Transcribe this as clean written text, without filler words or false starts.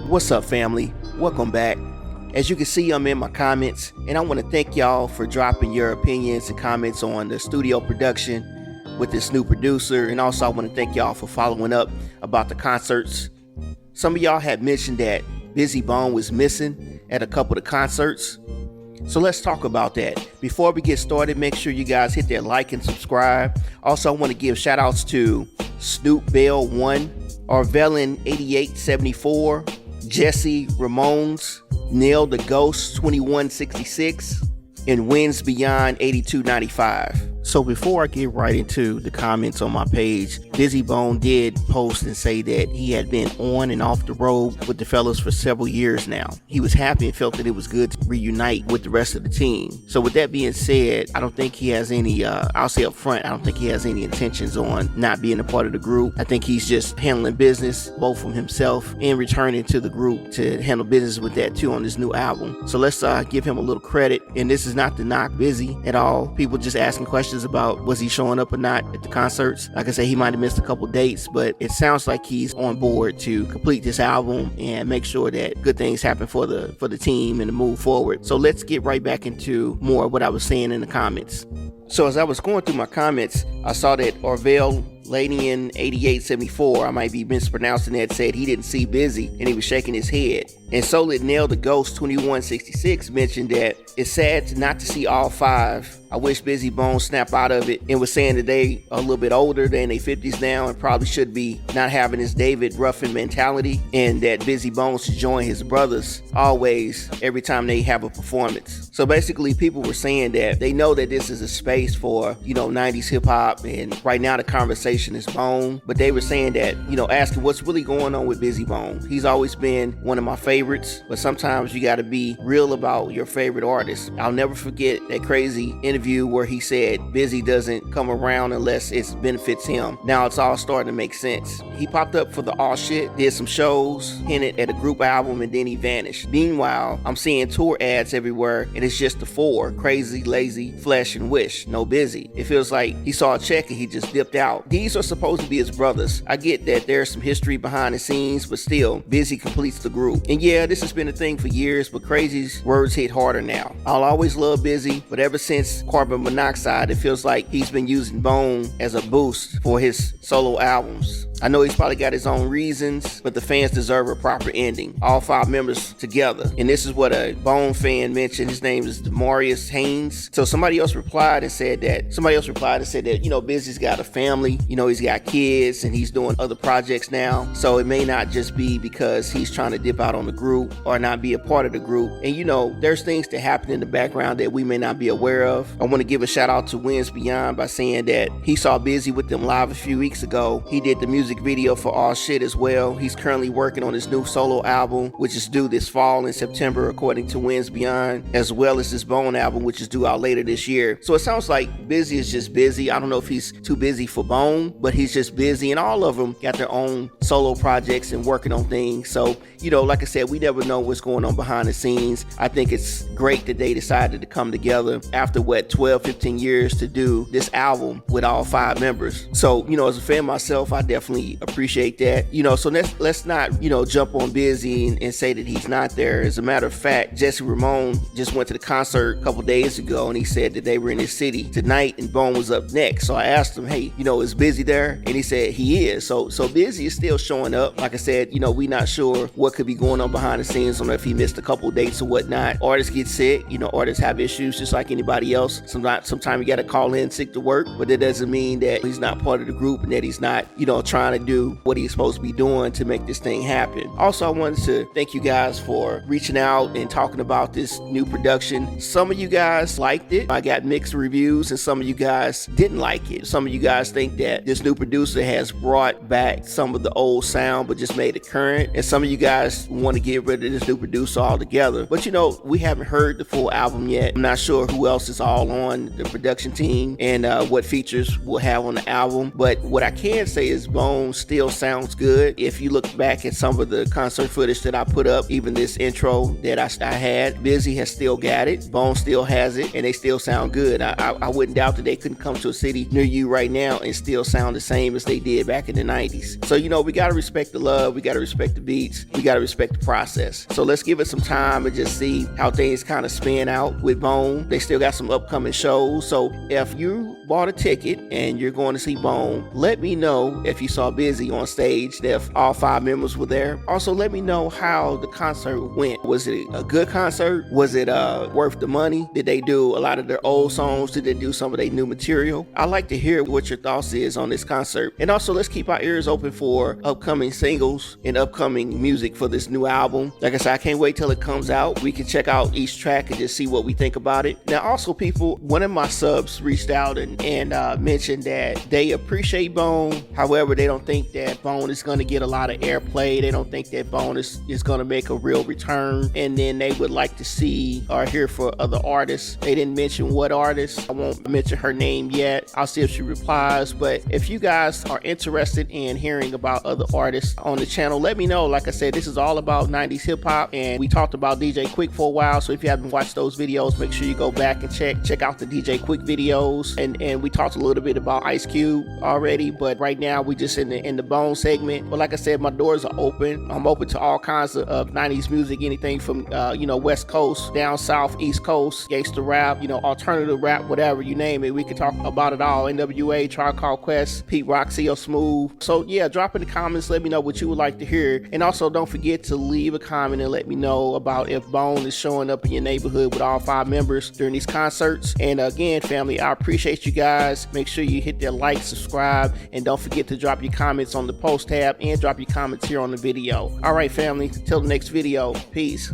What's up, family? Welcome back. As you can see, I'm in my comments, and I want to thank y'all for dropping your opinions and comments on the studio production with this new producer, and also I want to thank y'all for following up about the concerts. Some of y'all had mentioned that Bizzy Bone was missing at a couple of the concerts, so let's talk about that. Before we get started, make sure you guys hit that like and subscribe. Also, I want to give shout outs to Snoop Bell 1, Arvellin 8874, Jesse Ramones, Neil the Ghost 2166, and Wins Beyond 8295. So before I get right into the comments on my page, Bizzy Bone did post and say that he had been on and off the road with the fellas for several years now. He was happy and felt that it was good to reunite with the rest of the team. So with that being said, I don't think he has any, I'll say up front, I don't think he has any intentions on not being a part of the group. I think he's just handling business, both from himself and returning to the group to handle business with that too on this new album. So let's give him a little credit. And this is not to knock Bizzy at all. People just asking questions about was he showing up or not at the concerts. Like I said, he might have missed a couple dates, but it sounds like he's on board to complete this album and make sure that good things happen for the team and to move forward. So let's get right back into more of what I was saying in the comments. So as I was going through my comments, I saw that Arvell Lanian 8874, I might be mispronouncing that, said he didn't see Bizzy and he was shaking his head. And so did Nail the Ghost 2166 mentioned that it's sad not to see all five. I wish Bizzy Bone snap out of it, and was saying that they are a little bit older, they're in their 50s now and probably should be not having this David Ruffin mentality, and that Bizzy Bone should join his brothers always every time they have a performance. So basically people were saying that they know that this is a space for, 90s hip hop, and right now the conversation is Bone, but they were saying that, asking what's really going on with Bizzy Bone. He's always been one of my favorites, but sometimes you got to be real about your favorite artist. I'll never forget that crazy interview where he said Bizzy doesn't come around unless it benefits him. Now it's all starting to make sense. He popped up for the All Shit, did some shows, hinted at a group album, and then he vanished. Meanwhile, I'm seeing tour ads everywhere, and it's just the four: Crazy, Lazy, Flesh, and Wish. No Bizzy. It feels like he saw a check and he just dipped out. These are supposed to be his brothers. I get that there's some history behind the scenes, but still, Bizzy completes the group. And yeah, this has been a thing for years, but Crazy's words hit harder now. I'll always love Bizzy, but ever since Carbon Monoxide, it feels like he's been using Bone as a boost for his solo albums. I know he's probably got his own reasons, but the fans deserve a proper ending. All five members together. And this is what a Bone fan mentioned. His name is Demarius Haynes. So somebody else replied and said that, Bizzy's got a family, he's got kids and he's doing other projects now. So it may not just be because he's trying to dip out on the group or not be a part of the group. And there's things that happen in the background that we may not be aware of. I want to give a shout out to Wins Beyond by saying that he saw Bizzy with them live a few weeks ago. He did the music video for All Shit as well. He's currently working on his new solo album, which is due this fall in September, according to Wins Beyond, as well as his Bone album, which is due out later this year. So it sounds like Bizzy is just busy. I don't know if he's too busy for Bone, but he's just busy, and all of them got their own solo projects and working on things. So, like I said, we never know what's going on behind the scenes. I think it's great that they decided to come together after 12, 15 years to do this album with all five members. So, as a fan myself, I definitely definitely appreciate that. So let's not, jump on Bizzy and say that he's not there. As a matter of fact, Jesse Ramone just went to the concert a couple days ago, and he said that they were in his city tonight and Bone was up next. So I asked him, hey, is Bizzy there? And he said he is. So Bizzy is still showing up. Like I said, we not sure what could be going on behind the scenes. I don't know if he missed a couple dates or whatnot. Artists get sick, artists have issues just like anybody else. Sometimes you got to call in sick to work, but that doesn't mean that he's not part of the group and that he's not, trying to do what he's supposed to be doing to make this thing happen. Also, I wanted to thank you guys for reaching out and talking about this new production. Some of you guys liked it. I got mixed reviews, and some of you guys didn't like it. Some of you guys think that this new producer has brought back some of the old sound but just made it current, and some of you guys want to get rid of this new producer altogether. But we haven't heard the full album yet. I'm not sure who else is all on the production team and what features we'll have on the album, but what I can say is Bone still sounds good. If you look back at some of the concert footage that I put up, even this intro that I had, Bizzy has still got it, Bone still has it, and they still sound good. I wouldn't doubt that they couldn't come to a city near you right now and still sound the same as they did back in the 90s. So we got to respect the love, we got to respect the beats, we got to respect the process. So let's give it some time and just see how things kind of spin out with Bone. They still got some upcoming shows, so if you bought a ticket and you're going to see Bone, let me know if you saw Bizzy on stage, if all 5 members were there. Also, let me know how the concert went. Was it a good concert? Was it worth the money? Did they do a lot of their old songs? Did they do some of their new material? I'd like to hear what your thoughts is on this concert. And also, let's keep our ears open for upcoming singles and upcoming music for this new album. Like I said, I can't wait till it comes out. We can check out each track and just see what we think about it. Now, also, people, one of my subs reached out and mentioned that they appreciate Bone. However, they don't think that Bone is going to get a lot of airplay. They don't think that Bone is going to make a real return. And then they would like to see or hear for other artists. They didn't mention what artist. I won't mention her name yet. I'll see if she replies. But if you guys are interested in hearing about other artists on the channel, let me know. Like I said, this is all about 90s hip hop, and we talked about DJ Quick for a while. So if you haven't watched those videos, make sure you go back and check out the DJ Quick videos. And we talked a little bit about Ice Cube already, but right now we just in the Bone segment. But like I said, my doors are open. I'm open to all kinds of 90s music, anything from West Coast, down south, East Coast, gangster rap, alternative rap, whatever you name it. We can talk about it all. NWA, Tribe Called Quest, Pete Rock, CL Smooth. So yeah, drop in the comments, let me know what you would like to hear. And also don't forget to leave a comment and let me know about if Bone is showing up in your neighborhood with all 5 members during these concerts. And again, family, I appreciate you guys. Make sure you hit that like, subscribe, and don't forget to drop your comments on the post tab and drop your comments here on the video. All right, family, till the next video. Peace.